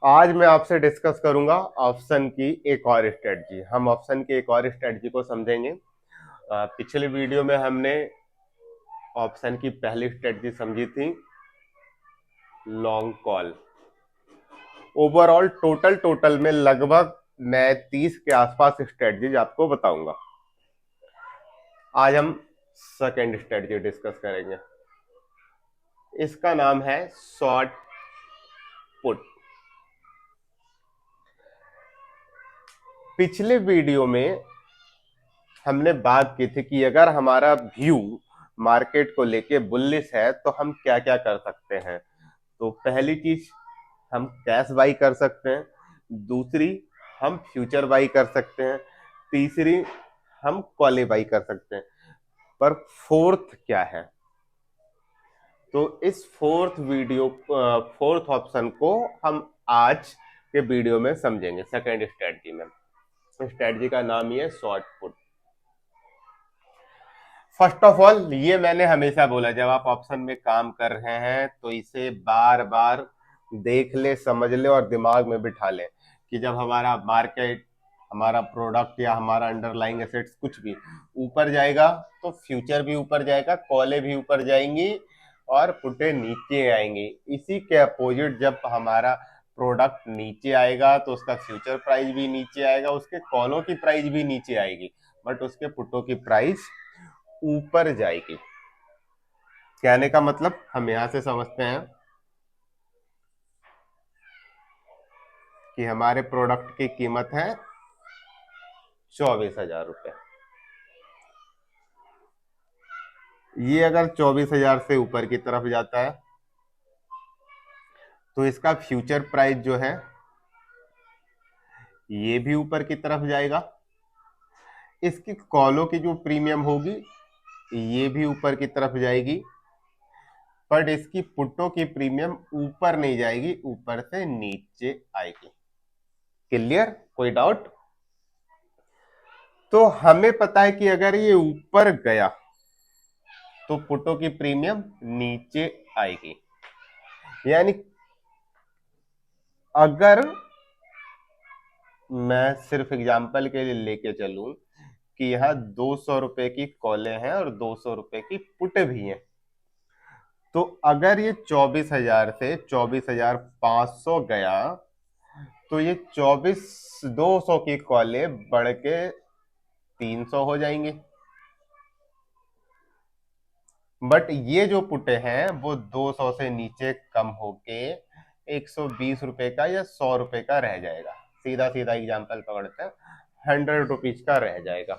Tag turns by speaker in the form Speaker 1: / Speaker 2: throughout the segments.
Speaker 1: आज मैं आपसे डिस्कस करूंगा ऑप्शन की एक और स्ट्रेटजी। हम ऑप्शन की एक और स्ट्रेटजी को समझेंगे। पिछले वीडियो में हमने ऑप्शन की पहली स्ट्रेटजी समझी थी, लॉन्ग कॉल। ओवरऑल टोटल में लगभग मैं 30 के आसपास स्ट्रेटजीज आपको बताऊंगा। आज हम सेकेंड स्ट्रेटजी डिस्कस करेंगे। इसका नाम है शॉर्ट पुट। पिछले वीडियो में हमने बात की थी कि अगर हमारा व्यू मार्केट को लेके बुलिश है तो हम क्या क्या कर सकते हैं। तो पहली चीज, हम कैश बाई कर सकते हैं। दूसरी, हम फ्यूचर बाई कर सकते हैं। तीसरी, हम कॉले बाई कर सकते हैं। पर फोर्थ क्या है? तो इस फोर्थ ऑप्शन को हम आज के वीडियो में समझेंगे, सेकेंड स्ट्रेटजी में। स्ट्रेटजी का नाम ही है short put. First of all, ये मैंने हमेशा बोला, जब आप ऑप्शन में काम कर रहे हैं तो इसे बार बार देख ले, समझ ले और दिमाग में बिठा ले कि जब हमारा मार्केट, हमारा प्रोडक्ट या हमारा अंडरलाइंग एसेट्स कुछ भी ऊपर जाएगा तो फ्यूचर भी ऊपर जाएगा, कॉलें भी ऊपर जाएंगी और पुटे नीचे आएंगी। इसी के अपोजिट जब हमारा प्रोडक्ट नीचे आएगा तो उसका फ्यूचर प्राइस भी नीचे आएगा, उसके कॉलों की प्राइस भी नीचे आएगी, बट उसके पुटों की प्राइस ऊपर जाएगी। कहने का मतलब हम यहां से समझते हैं कि हमारे प्रोडक्ट की कीमत है 24,000 रुपए। ये अगर 24,000 से ऊपर की तरफ जाता है तो इसका फ्यूचर प्राइस जो है ये भी ऊपर की तरफ जाएगा। इसकी कॉलों की जो प्रीमियम होगी ये भी ऊपर की तरफ जाएगी, बट इसकी पुट्टों की प्रीमियम ऊपर नहीं जाएगी, ऊपर से नीचे आएगी। क्लियर? कोई डाउट? तो हमें पता है कि अगर ये ऊपर गया तो पुटों की प्रीमियम नीचे आएगी। यानी अगर मैं सिर्फ एग्जांपल के लिए लेके चलूं कि यहाँ 200 रुपए की कॉलें हैं और 200 रुपए की पुट भी हैं, तो अगर ये 24,000 से 24,500 गया तो ये 200 की कॉलें बढ़ के 300 हो जाएंगी। बट ये जो पुटे हैं वो 200 से नीचे कम होके 120 रुपए का या 100 रुपए का रह जाएगा। सीधा सीधा एग्जांपल पकड़ते हैं, 100 रुपीज का रह जाएगा।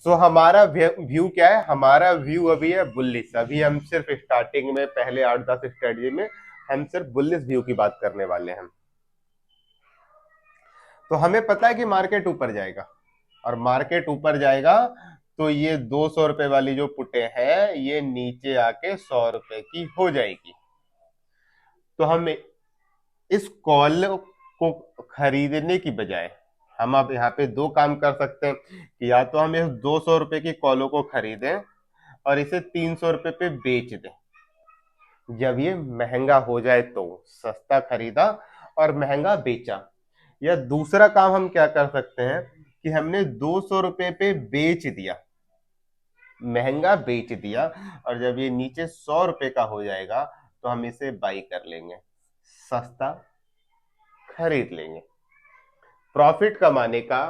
Speaker 1: तो हमारा व्यू क्या है? हमारा व्यू अभी है बुलिश। अभी हम सिर्फ स्टार्टिंग में पहले 8-10 स्ट्रेटजी में हम सिर्फ बुलिश व्यू की बात करने वाले हैं। तो हमें पता है कि मार्केट ऊपर जाएगा, और मार्केट ऊपर जाएगा तो ये 200 रुपए वाली जो पुटे हैं ये नीचे आके 100 रुपए की हो जाएगी। तो हम इस कॉल को खरीदने की बजाय हम अब यहाँ पे दो काम कर सकते हैं कि या तो हम इस 200 रुपए की कॉलों को खरीदें और इसे 300 रुपए पे बेच दें। जब ये महंगा हो जाए तो सस्ता खरीदा और महंगा बेचा। या दूसरा काम हम क्या कर सकते हैं कि हमने 200 रुपए पे बेच दिया, महंगा बेच दिया, और जब ये नीचे 100 रुपए का हो जाएगा तो हम इसे बाई कर लेंगे, सस्ता खरीद लेंगे। प्रॉफिट कमाने का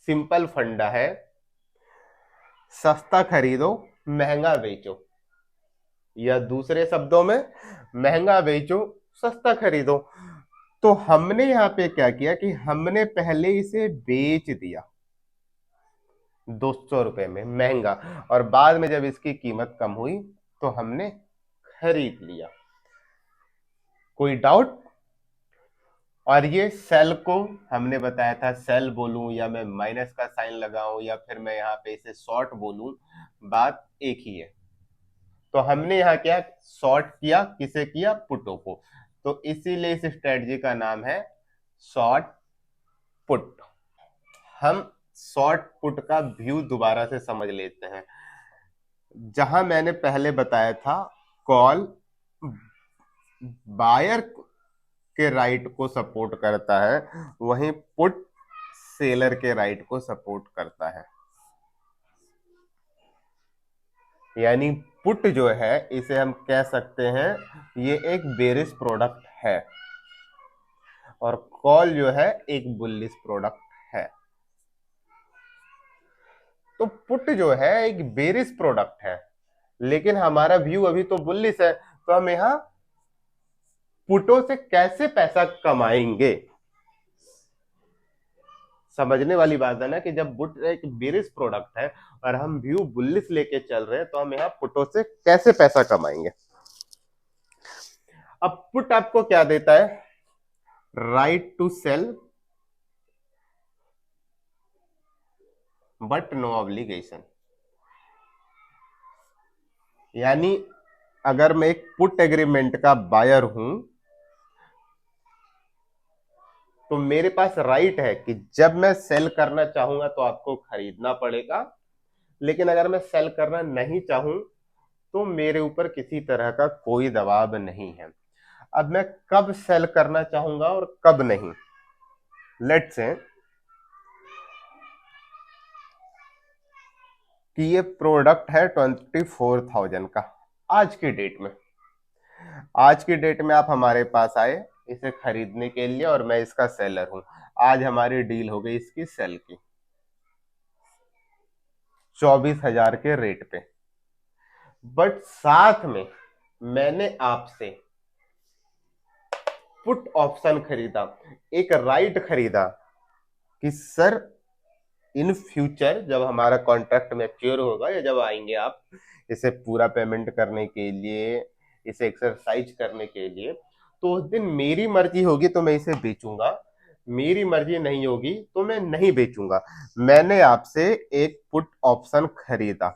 Speaker 1: सिंपल फंडा है, सस्ता खरीदो महंगा बेचो, या दूसरे शब्दों में महंगा बेचो सस्ता खरीदो। तो हमने यहां पे क्या किया कि हमने पहले इसे बेच दिया 200 रुपए में महंगा, और बाद में जब इसकी कीमत कम हुई तो हमने खरीद लिया। कोई डाउट? और ये सेल को हमने बताया था, सेल बोलूं या मैं माइनस का साइन लगाऊं या फिर मैं यहाँ पे इसे शॉर्ट बोलूं, बात एक ही है। तो हमने यहाँ क्या शॉर्ट किया? किसे किया? पुटो को। तो इसीलिए इस स्ट्रेटजी का नाम है शॉर्ट पुट। हम शॉर्ट पुट का व्यू दोबारा से समझ लेते हैं। जहां मैंने पहले बताया था कॉल बायर के राइट को सपोर्ट करता है, वहीं पुट सेलर के राइट को सपोर्ट करता है। यानी पुट जो है इसे हम कह सकते हैं ये एक बेरिश प्रोडक्ट है, और कॉल जो है एक बुलिश प्रोडक्ट है। तो पुट जो है एक बेरिश प्रोडक्ट है, लेकिन हमारा व्यू अभी तो बुलिश है, तो हम यहां पुटों से कैसे पैसा कमाएंगे। समझने वाली बात है ना कि जब पुट एक बेरिश प्रोडक्ट है और हम व्यू बुलिश लेके चल रहे हैं, तो हम यहां पुटों से कैसे पैसा कमाएंगे। अब पुट आपको क्या देता है? Right to sell but no obligation. यानी अगर मैं एक पुट एग्रीमेंट का बायर हूं, तो मेरे पास राइट है कि जब मैं सेल करना चाहूंगा तो आपको खरीदना पड़ेगा, लेकिन अगर मैं सेल करना नहीं चाहूं तो मेरे ऊपर किसी तरह का कोई दबाव नहीं है। अब मैं कब सेल करना चाहूंगा और कब नहीं। लेट्स से कि ये प्रोडक्ट है 24,000 का आज की डेट में। आज की डेट में आप हमारे पास आए इसे खरीदने के लिए, और मैं इसका सेलर हूं। आज हमारी डील हो गई इसकी सेल की 24,000 के रेट पे। बट साथ में मैंने आपसे पुट ऑप्शन खरीदा, एक राइट खरीदा कि सर इन फ्यूचर जब हमारा कॉन्ट्रैक्ट मैच्योर होगा या जब आएंगे आप इसे पूरा पेमेंट करने के लिए, इसे एक्सरसाइज करने के लिए, तो उस दिन मेरी मर्जी होगी तो मैं इसे बेचूंगा, मेरी मर्जी नहीं होगी तो मैं नहीं बेचूंगा। मैंने आपसे एक पुट ऑप्शन खरीदा,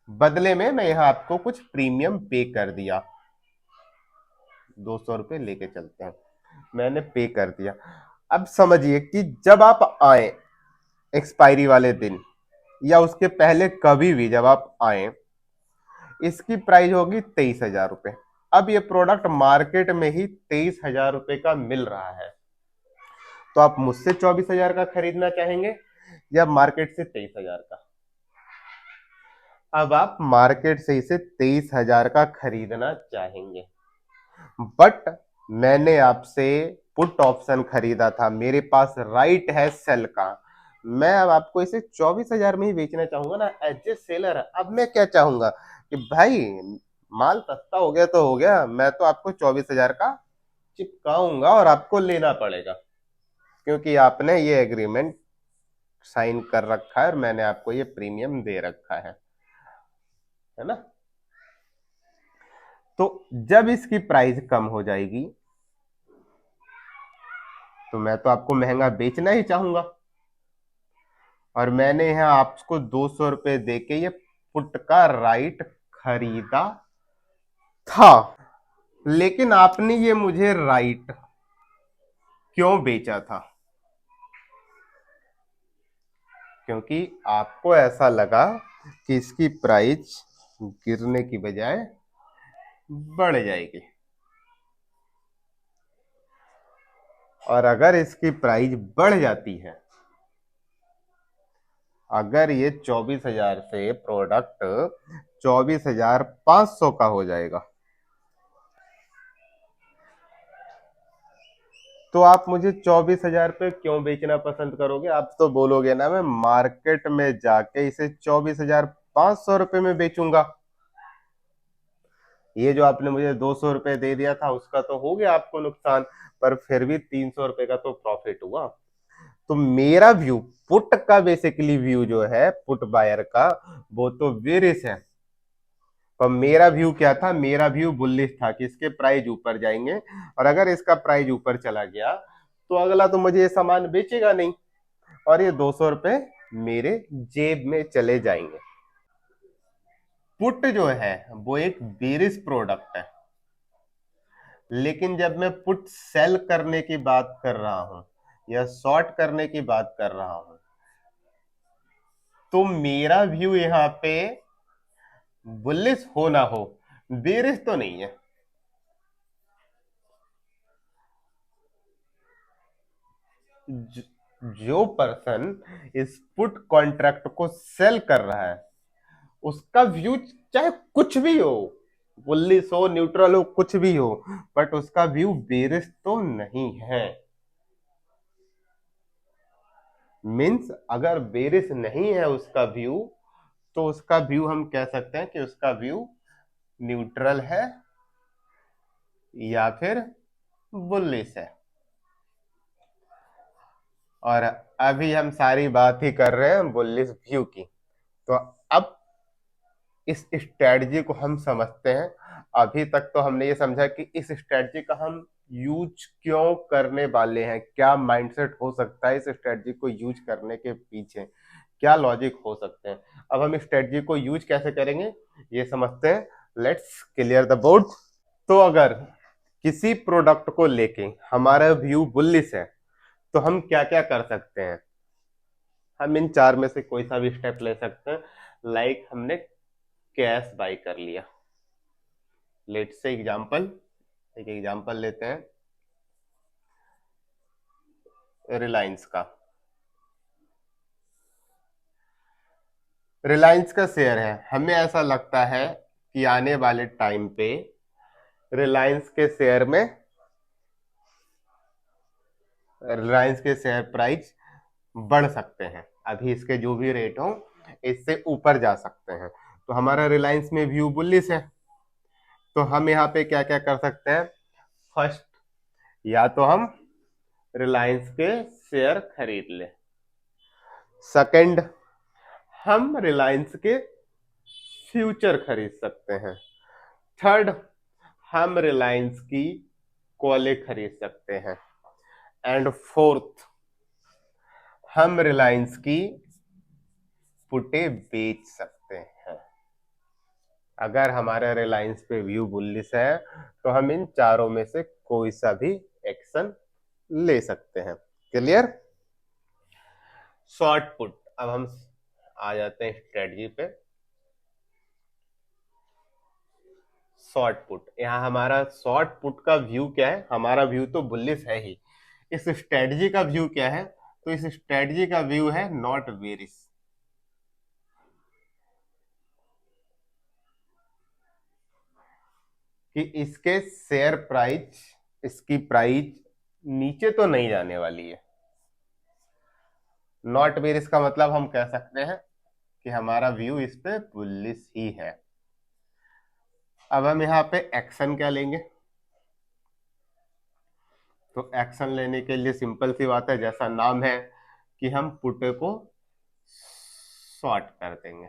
Speaker 1: बदले में मैं यहां आपको कुछ प्रीमियम पे कर दिया, 200 रुपए लेके चलते हैं, मैंने पे कर दिया। अब समझिए कि जब आप आए एक्सपायरी वाले दिन या उसके पहले कभी भी जब आप आए, इसकी प्राइस होगी 23,000 रुपए। अब ये प्रोडक्ट मार्केट में ही 23,000 रुपए का मिल रहा है, तो आप मुझसे 24,000 का खरीदना चाहेंगे या मार्केट से 23,000 का? अब आप मार्केट से इसे 23,000 का खरीदना चाहेंगे, बट मैंने आपसे पुट ऑप्शन खरीदा था, मेरे पास राइट है सेल का। मैं अब आपको इसे 24,000 में ही बेचना चाहूंगा ना एज ए सेलर। अब मैं क्या चाहूंगा कि भाई माल सस्ता हो गया तो हो गया, मैं तो आपको 24,000 का चिपकाऊंगा और आपको लेना पड़ेगा, क्योंकि आपने ये एग्रीमेंट साइन कर रखा है और मैंने आपको ये प्रीमियम दे रखा है ना। तो जब इसकी प्राइस कम हो जाएगी तो मैं तो आपको महंगा बेचना ही चाहूंगा, और मैंने यहां आपको 200 रुपए देके ये पुट का राइट खरीदा था। लेकिन आपने ये मुझे राइट क्यों बेचा था? क्योंकि आपको ऐसा लगा कि इसकी प्राइस गिरने की बजाय बढ़ जाएगी, और अगर इसकी प्राइस बढ़ जाती है, अगर ये 24,000 से प्रोडक्ट 24,500 का हो जाएगा, तो आप मुझे 24,000 पे क्यों बेचना पसंद करोगे? आप तो बोलोगे ना मैं मार्केट में जाके इसे 24,500 रुपए में बेचूंगा। ये जो आपने मुझे 200 रुपए दे दिया था उसका तो हो गया आपको नुकसान, पर फिर भी 300 रुपए का तो प्रॉफिट हुआ। तो मेरा व्यू पुट का बेसिकली व्यू जो है पुट बायर का, वो तो बेरिश है। पर मेरा व्यू क्या था? मेरा व्यू बुलिश था कि इसके प्राइस ऊपर जाएंगे, और अगर इसका प्राइस ऊपर चला गया तो अगला तो मुझे ये सामान बेचेगा नहीं, और ये 200 रुपए मेरे जेब में चले जाएंगे। पुट जो है वो एक बेरिश प्रोडक्ट है, लेकिन जब मैं पुट सेल करने की बात कर रहा हूं या शॉर्ट करने की बात कर रहा हूं, तो मेरा व्यू यहां पे बुलिश हो ना हो, बेरिश तो नहीं है। ज- जो पर्सन इस पुट कॉन्ट्रैक्ट को सेल कर रहा है उसका व्यू चाहे कुछ भी हो, बुलिश हो, न्यूट्रल हो, कुछ भी हो, बट उसका व्यू बेरिश तो नहीं है। मीन्स अगर बेरिश नहीं है उसका व्यू, तो उसका व्यू हम कह सकते हैं कि उसका व्यू न्यूट्रल है या फिर बुलिश है। और अभी हम सारी बात ही कर रहे हैं बुलिश व्यू की। तो अब इस स्ट्रेटजी को हम समझते हैं। अभी तक तो हमने ये समझा कि इस स्ट्रेटजी का हम यूज क्यों करने वाले हैं, क्या माइंडसेट हो सकता है इस स्ट्रेटजी को यूज करने के पीछे, क्या लॉजिक हो सकते हैं। अब हम इस स्ट्रेटजी को यूज कैसे करेंगे ये समझते हैं। Let's clear the board. तो अगर किसी प्रोडक्ट को लेके हमारा व्यू बुलिश है तो हम क्या क्या कर सकते हैं। हम इन चार में से कोई सा भी स्टेप ले सकते हैं। लाइक हमने कैश बाय कर लिया। लेट्स से एग्जांपल, एक एग्जांपल लेते हैं रिलायंस का। रिलायंस का शेयर है, हमें ऐसा लगता है कि आने वाले टाइम पे रिलायंस के शेयर में, रिलायंस के शेयर प्राइस बढ़ सकते हैं। अभी इसके जो भी रेट हो इससे ऊपर जा सकते हैं। तो हमारा रिलायंस में व्यू बुलिश है। तो हम यहाँ पे क्या क्या कर सकते हैं। फर्स्ट, या तो हम रिलायंस के शेयर खरीद ले। सेकंड, हम रिलायंस के फ्यूचर खरीद सकते हैं। थर्ड, हम रिलायंस की कॉलें खरीद सकते हैं। एंड फोर्थ, हम रिलायंस की पुटे बेच सकते हैं। अगर हमारा रिलायंस पे व्यू बुलिश है तो हम इन चारों में से कोई सा भी एक्शन ले सकते हैं। क्लियर। Short put. अब हम आ जाते हैं स्ट्रेटजी पे। शॉर्ट पुट, यहाँ हमारा शॉर्ट पुट का व्यू क्या है। हमारा व्यू तो बुलिश है ही। इस स्ट्रेटजी का व्यू क्या है, तो इस स्ट्रेटजी का व्यू है नॉट बेरिश। कि इसके शेयर प्राइस, इसकी प्राइस नीचे तो नहीं जाने वाली है। नॉट बेरिश का मतलब हम कह सकते हैं कि हमारा व्यू इस पे बुलिश ही है। अब हम यहाँ पे एक्शन क्या लेंगे। तो एक्शन लेने के लिए सिंपल सी बात है, जैसा नाम है कि हम पुट को शॉर्ट कर देंगे,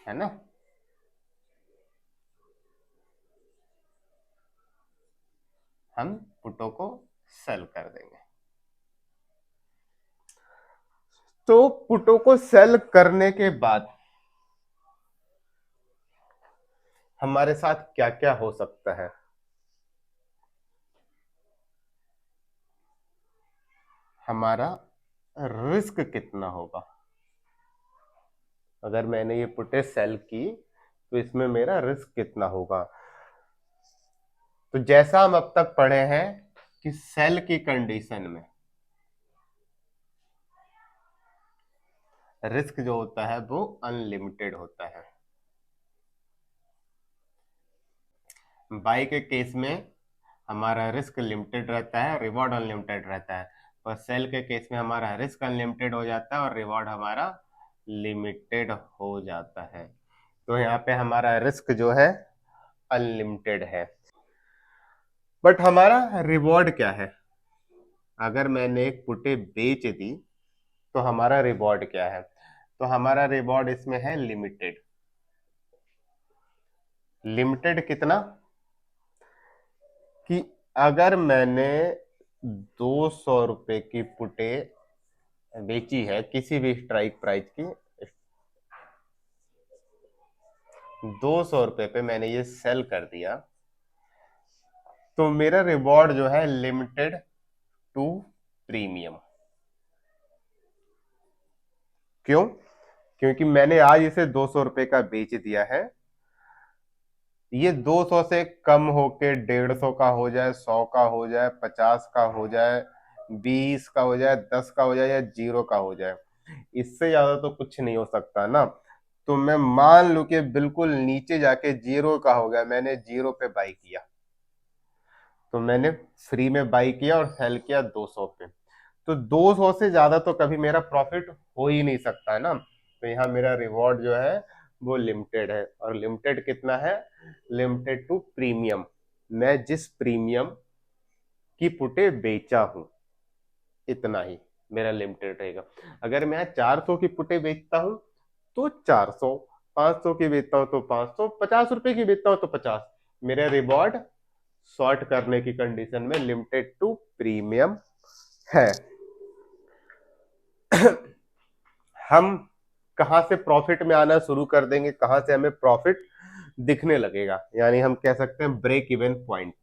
Speaker 1: है ना। हम पुटों को सेल कर देंगे। तो पुटों को सेल करने के बाद हमारे साथ क्या क्या हो सकता है। हमारा रिस्क कितना होगा। अगर मैंने ये पुटे सेल की तो इसमें मेरा रिस्क कितना होगा। तो जैसा हम अब तक पढ़े हैं कि सेल की कंडीशन में रिस्क जो होता है वो अनलिमिटेड होता है। बाई के केस में हमारा रिस्क लिमिटेड रहता है, रिवॉर्ड अनलिमिटेड रहता है। पर सेल के केस में हमारा रिस्क अनलिमिटेड हो जाता है और रिवॉर्ड हमारा लिमिटेड हो जाता है। तो यहाँ पे हमारा रिस्क जो है अनलिमिटेड है, बट हमारा रिवॉर्ड क्या है। अगर मैंने एक पुटे बेच दी तो हमारा रिवॉर्ड क्या है। तो हमारा रिवॉर्ड इसमें है लिमिटेड। लिमिटेड कितना, कि अगर मैंने 200 रुपए की पुटे बेची है किसी भी स्ट्राइक प्राइस की, 200 रुपए पे मैंने ये सेल कर दिया, तो मेरा रिवॉर्ड जो है लिमिटेड टू प्रीमियम। क्यों, क्योंकि मैंने आज इसे 200 रुपए का बेच दिया है। ये 200 से कम होके 150 का हो जाए, 100 का हो जाए, 50 का हो जाए, 20 का हो जाए, 10 का हो जाए या 0 का हो जाए, इससे ज्यादा तो कुछ नहीं हो सकता ना। तो मैं मान लू कि बिल्कुल नीचे जाके 0 का हो गया, मैंने 0 पे बाई किया, तो मैंने फ्री में बाई किया और सेल किया 200 पे। तो 200 से ज्यादा तो कभी मेरा प्रॉफिट हो ही नहीं सकता है ना। तो यहाँ मेरा रिवॉर्ड जो है वो लिमिटेड है, और लिमिटेड कितना है, लिमिटेड टू प्रीमियम। मैं जिस प्रीमियम की पुटे बेचा हूं इतना ही मेरा लिमिटेड रहेगा। अगर मैं 400 की पुटे बेचता हूं तो 400, 500 की बेचता हूं तो 500, 50 रुपए की बेचता हूं तो 50। मेरा रिवॉर्ड शॉर्ट करने की कंडीशन में लिमिटेड टू प्रीमियम है। हम कहां से प्रॉफिट में आना शुरू कर देंगे, कहां से हमें प्रॉफिट दिखने लगेगा, यानी हम कह सकते हैं ब्रेक इवन पॉइंट।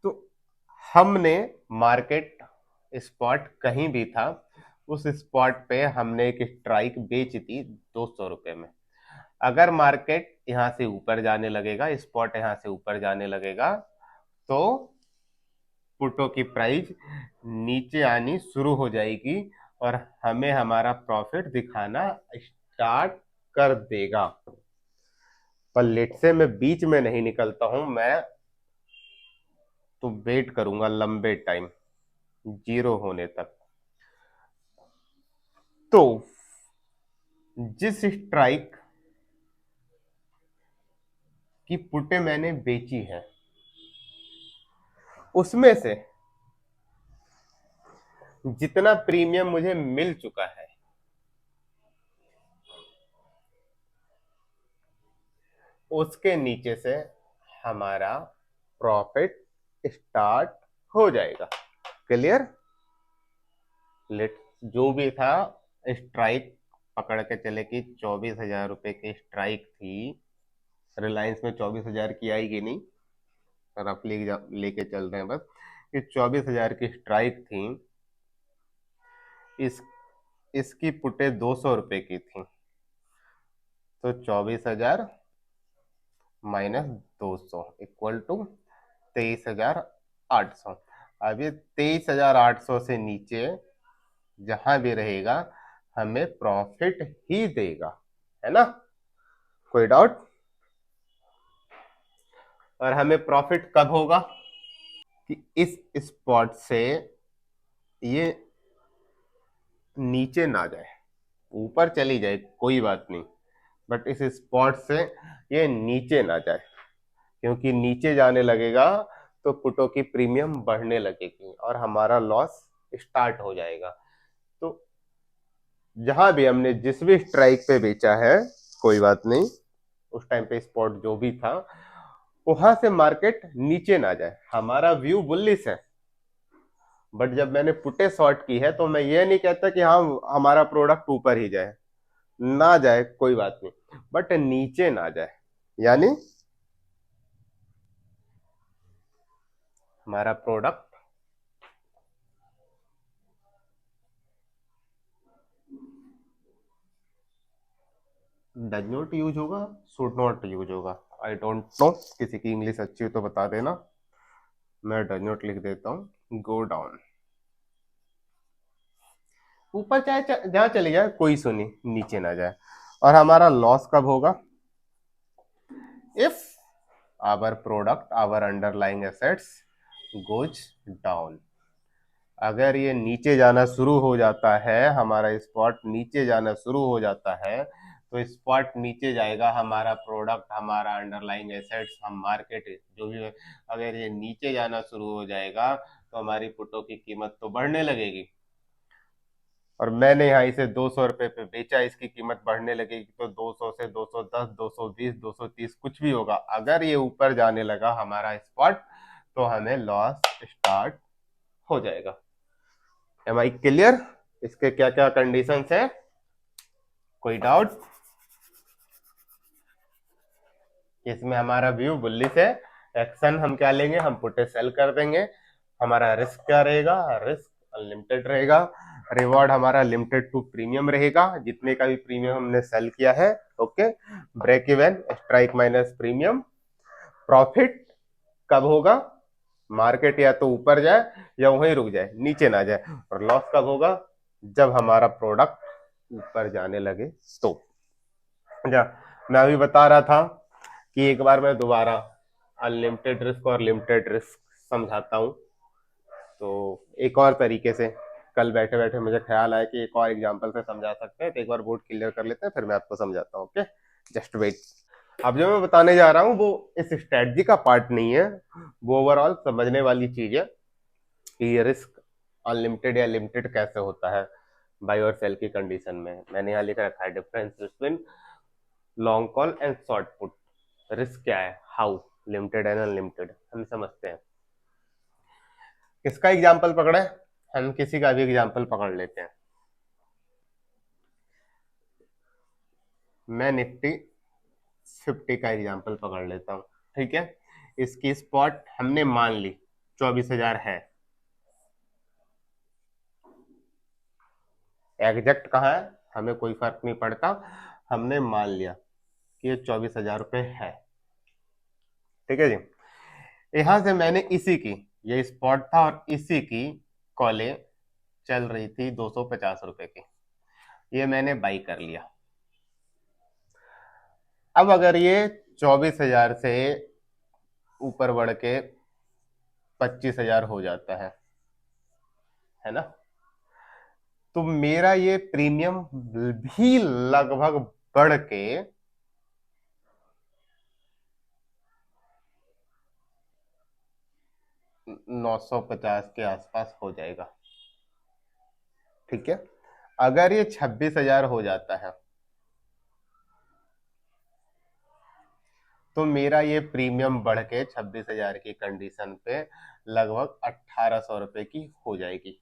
Speaker 1: तो हमने मार्केट स्पॉट कहीं भी था, उस स्पॉट पे हमने एक स्ट्राइक बेच दी 200 रुपए में। अगर मार्केट यहां से ऊपर जाने लगेगा, स्पॉट यहां से ऊपर जाने लगेगा, तो पुटों की प्राइस नीचे आनी शुरू हो जाएगी और हमें हमारा प्रॉफिट दिखाना स्टार्ट कर देगा। पर लेट से मैं बीच में नहीं निकलता हूं, मैं तो वेट करूंगा लंबे टाइम 0 होने तक। तो जिस स्ट्राइक की पुटे मैंने बेची है उसमें से जितना प्रीमियम मुझे मिल चुका है उसके नीचे से हमारा प्रॉफिट स्टार्ट हो जाएगा। क्लियर? लेट जो भी था, स्ट्राइक पकड़ के चले कि 24,000 रुपए की स्ट्राइक थी। रिलायंस में 24,000 की आएगी नहीं, रफली लेके चल रहे हैं बस कि 24,000 की स्ट्राइक थी। इस इसकी पुटे 200 रुपए की थी, तो 24,000 माइनस 200 इक्वल टू 23,800। अब ये 23,800 से नीचे जहां भी रहेगा हमें प्रॉफिट ही देगा, है ना? कोई डाउट? और हमें प्रॉफिट कब होगा कि इस स्पॉट से ये नीचे ना जाए, ऊपर चली जाए कोई बात नहीं, बट इस स्पॉट से ये नीचे ना जाए, क्योंकि नीचे जाने लगेगा तो पुटों की प्रीमियम बढ़ने लगेगी और हमारा लॉस स्टार्ट हो जाएगा। तो जहां भी हमने जिस भी स्ट्राइक पे बेचा है, कोई बात नहीं, उस टाइम पे स्पॉट जो भी था वहां से मार्केट नीचे ना जाए, हमारा व्यू बुलिश है। बट जब मैंने पुटे शॉर्ट की है तो मैं ये नहीं कहता कि हाँ हमारा प्रोडक्ट ऊपर ही जाए, ना जाए कोई बात नहीं, बट नीचे ना जाए, यानी हमारा प्रोडक्ट डज नॉट यूज होगा, शुड नॉट यूज होगा, आई डोंट नो, किसी की इंग्लिश अच्छी हो तो बता देना। मैं डज नॉट लिख देता हूँ, गो डाउन। ऊपर चाहे जहां चले जाए कोई सुनी, नीचे ना जाए। और हमारा लॉस कब होगा? If our product, our underlying assets goes down. अगर ये नीचे जाना शुरू हो जाता है, हमारा स्पॉट नीचे जाना शुरू हो जाता है, तो स्पॉट नीचे जाएगा, हमारा प्रोडक्ट, हमारा अंडरलाइंग एसेट्स, हम मार्केट जो भी है, अगर ये नीचे जाना शुरू हो जाएगा तो हमारी पुटों की कीमत तो बढ़ने लगेगी। और मैंने यहाँ इसे 200 रुपए पे बेचा, इसकी कीमत बढ़ने लगेगी, तो 200 से 210, 220, 230 कुछ भी होगा। अगर ये ऊपर जाने लगा हमारा स्पॉट तो हमें लॉस स्टार्ट हो जाएगा। Am I clear? इसके क्या क्या कंडीशंस है? कोई डाउट? इसमें हमारा व्यू बुल्लिश है। एक्शन हम क्या लेंगे? हम पुटे सेल कर देंगे। हमारा रिस्क क्या रहेगा? रिस्क अनलिमिटेड रहेगा। रिवॉर्ड हमारा लिमिटेड टू प्रीमियम रहेगा, जितने का भी प्रीमियम हमने सेल किया है। Okay, break even, strike minus premium. Profit कब होगा? मार्केट या तो ऊपर जाए या वहीं रुक जाए, नीचे ना जाए। और लॉस कब होगा? जब हमारा प्रोडक्ट ऊपर जाने लगे तो। जा, मैं अभी बता रहा था कि एक बार मैं दोबारा अनलिमिटेड रिस्क और लिमिटेड रिस्क समझाता हूं। तो एक और तरीके से कल बैठे बैठे मुझे ख्याल आया कि एक और एग्जांपल से समझा सकते हैं, तो एक बार बोर्ड क्लियर कर लेते हैं, फिर मैं आपको समझाता हूँ। Okay, just wait. अब जो मैं बताने जा रहा हूँ वो इस स्ट्रेटजी का पार्ट नहीं है, वो ओवरऑल समझने वाली चीज है कि रिस्क अनलिमिटेड या लिमिटेड कैसे होता है बाय और सेल की कंडीशन में। मैंने यहाँ लिख रखा है difference between long call and short put. Risk क्या है, हाउ, लिमिटेड एंड अनलिमिटेड, हम समझते हैं। किसका एग्जाम्पल पकड़े? हम किसी का भी एग्जाम्पल पकड़ लेते हैं। मैं निफ्टी 50 का एग्जाम्पल पकड़ लेता हूँ, ठीक है। इसकी स्पॉट हमने मान ली 24,000 है। एग्जैक्ट कहाँ है हमें कोई फर्क नहीं पड़ता, हमने मान लिया कि ये 24,000 रुपये है, ठीक है जी। यहां से मैंने इसी की, ये स्पॉट था और इसी की कॉलें चल रही थी 250 रुपए की, ये मैंने बाई कर लिया। अब अगर ये 24,000 से ऊपर बढ़ के 25,000 हो जाता है ना, तो मेरा ये प्रीमियम भी लगभग बढ़ के 950 के आसपास हो जाएगा, ठीक है। अगर ये 26,000 हो जाता है तो मेरा ये प्रीमियम बढ़ के 26,000 की कंडीशन पे लगभग 1,800 रुपए की हो जाएगी,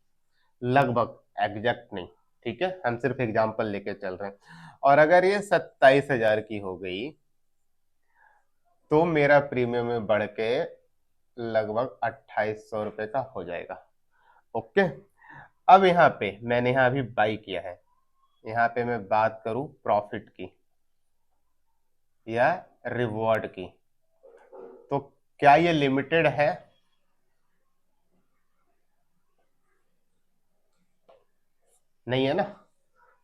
Speaker 1: लगभग, एग्जैक्ट नहीं, ठीक है, हम सिर्फ एग्जांपल लेके चल रहे हैं। और अगर ये 27,000 की हो गई तो मेरा प्रीमियम में बढ़ के लगभग 2,800 रुपए का हो जाएगा। ओके, अब यहाँ पे मैंने यहाँ अभी बाई किया है, यहाँ पे मैं बात करूं प्रॉफिट की या रिवॉर्ड की, तो क्या ये लिमिटेड है? नहीं है ना,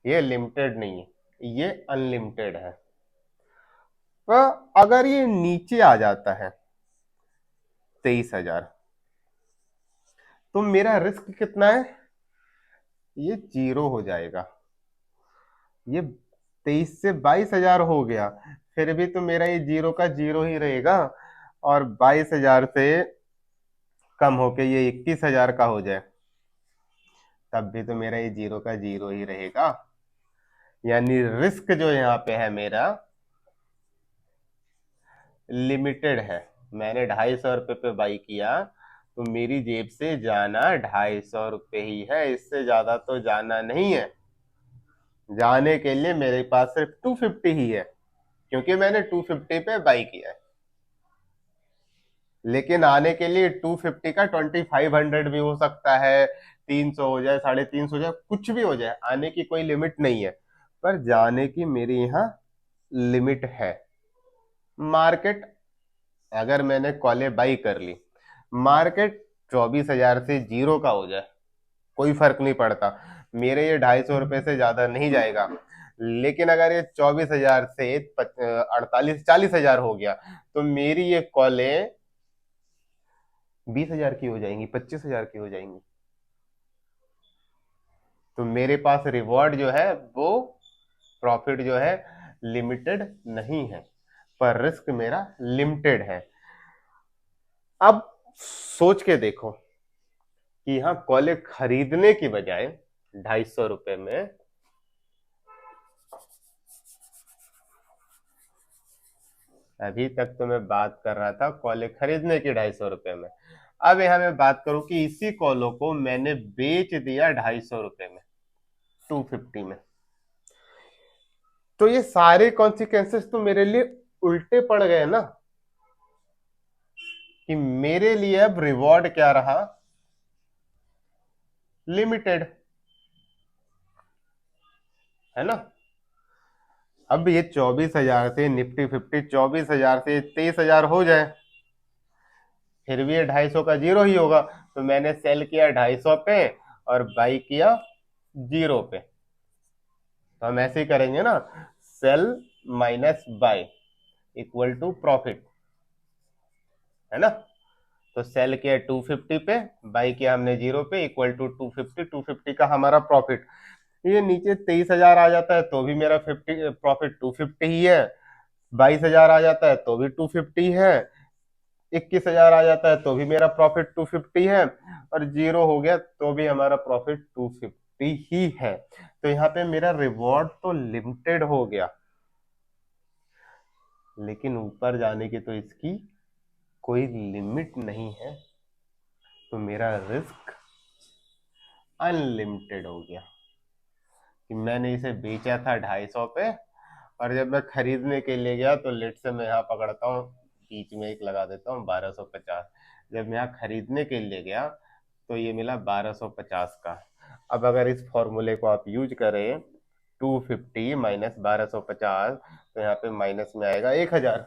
Speaker 1: ये लिमिटेड नहीं है, ये अनलिमिटेड है। तो अगर ये नीचे आ जाता है 23,000 तो मेरा रिस्क कितना है? ये जीरो हो जाएगा। ये 23 से 22,000 हो गया, फिर भी तो मेरा ये जीरो का जीरो ही रहेगा। और 22,000 से कम होके ये 21,000 का हो जाए तब भी तो मेरा ये जीरो का जीरो ही रहेगा। यानी रिस्क जो यहाँ पे है मेरा लिमिटेड है। मैंने 250 रुपये पे बाई किया तो मेरी जेब से जाना 250 रुपये ही है, इससे ज्यादा तो जाना नहीं है। जाने के लिए मेरे पास सिर्फ 250 ही है, क्योंकि मैंने 250 पे बाई किया है। लेकिन आने के लिए 250 का 2500 भी हो सकता है, 300 हो जाए, 350 हो जाए, कुछ भी हो जाए, आने की कोई लिमिट नहीं है। पर जाने की मेरे यहाँ लिमिट है। मार्केट, अगर मैंने कॉले बाई कर ली, मार्केट 24,000 से जीरो का हो जाए, कोई फर्क नहीं पड़ता, मेरे ये 250 रुपए से ज्यादा नहीं जाएगा। लेकिन अगर ये 24,000 से 40,000 हो गया तो मेरी ये कॉलें 20,000 की हो जाएंगी, 25,000 की हो जाएंगी। तो मेरे पास रिवॉर्ड जो है वो, प्रॉफिट जो है लिमिटेड नहीं है, पर रिस्क मेरा लिमिटेड है। अब सोच के देखो कि यहाँ कॉले खरीदने की बजाय 250 रुपए में अभी तक तो मैं बात कर रहा था कॉले खरीदने की 250 रुपए में, अब यहाँ मैं बात करूं कि इसी कॉलों को मैंने बेच दिया 250 रुपए में, 250 में, तो ये सारे कॉन्सिक्वेंसेस तो मेरे लिए उल्टे पड़ गए ना। कि मेरे लिए अब रिवॉर्ड क्या रहा? लिमिटेड। है ना। अब ये 24,000 से निफ्टी फिफ्टी 24,000 से 23,000 हो जाए, फिर भी ये 250 का जीरो ही होगा। तो मैंने सेल किया 250 पे और बाई किया जीरो पे। तो हम ऐसे ही करेंगे ना, sell minus buy equal to profit, है ना। तो सेल किया 250 पे, बाई किया हमने जीरो पे, इक्वल टू 250, 250 का हमारा प्रॉफिट। ये नीचे 23,000 आ जाता है तो भी मेरा 50 प्रॉफिट 250 ही है, 22,000 आ जाता है तो भी 250 है, 21,000 आ जाता है तो भी मेरा प्रॉफिट 250 है, और जीरो हो गया तो भी हमारा प्रॉफिट 250 ही है। तो यहाँ पे मेरा रिवॉर्ड तो लिमिटेड हो गया, लेकिन ऊपर जाने की तो इसकी कोई लिमिट नहीं है। तो मेरा रिस्क अनलिमिटेड हो गया कि मैंने इसे बेचा था 250 पे, और जब मैं खरीदने के लिए गया तो लेट से मैं यहाँ पकड़ता हूँ, बीच में एक लगा देता हूँ 1250। जब मैं यहाँ खरीदने के लिए गया तो ये मिला 1250 का। अब अगर इस फॉर्मूले को आप यूज करें, 250 माइनस 1250, तो यहाँ पे माइनस में आएगा 1,000।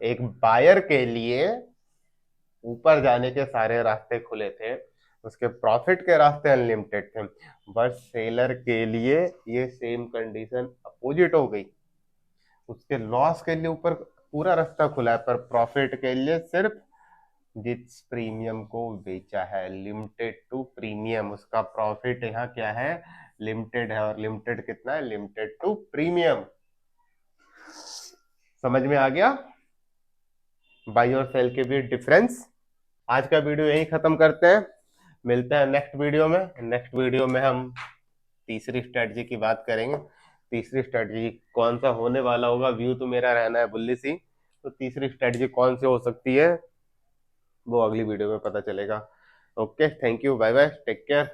Speaker 1: एक बायर के लिए ऊपर जाने के सारे रास्ते खुले थे, उसके प्रॉफिट के रास्ते अनलिमिटेड थे, बट सेलर के लिए ये सेम कंडीशन अपोजिट हो गई। उसके लॉस के लिए ऊपर पूरा रास्ता खुला है, पर प्रॉफिट के लिए सिर्फ जिस प्रीमियम को बेचा है, लिमिटेड टू प्रीमियम, उसका प्रॉफिट यहाँ क्या है, लिमिटेड है। और लिमिटेड कितना है, लिमिटेड टू प्रीमियम। समझ में आ गया बाई और सेल के बीच डिफरेंस। आज का वीडियो यही खत्म करते हैं, मिलते हैं नेक्स्ट वीडियो में। नेक्स्ट वीडियो में हम तीसरी स्ट्रेटजी की बात करेंगे। तीसरी स्ट्रेटजी कौन सा होने वाला होगा, व्यू तो मेरा रहना है बुल्ली सी, तो तीसरी स्ट्रेटजी कौन सी हो सकती है वो अगली वीडियो में पता चलेगा। Okay, thank you, bye bye, take care.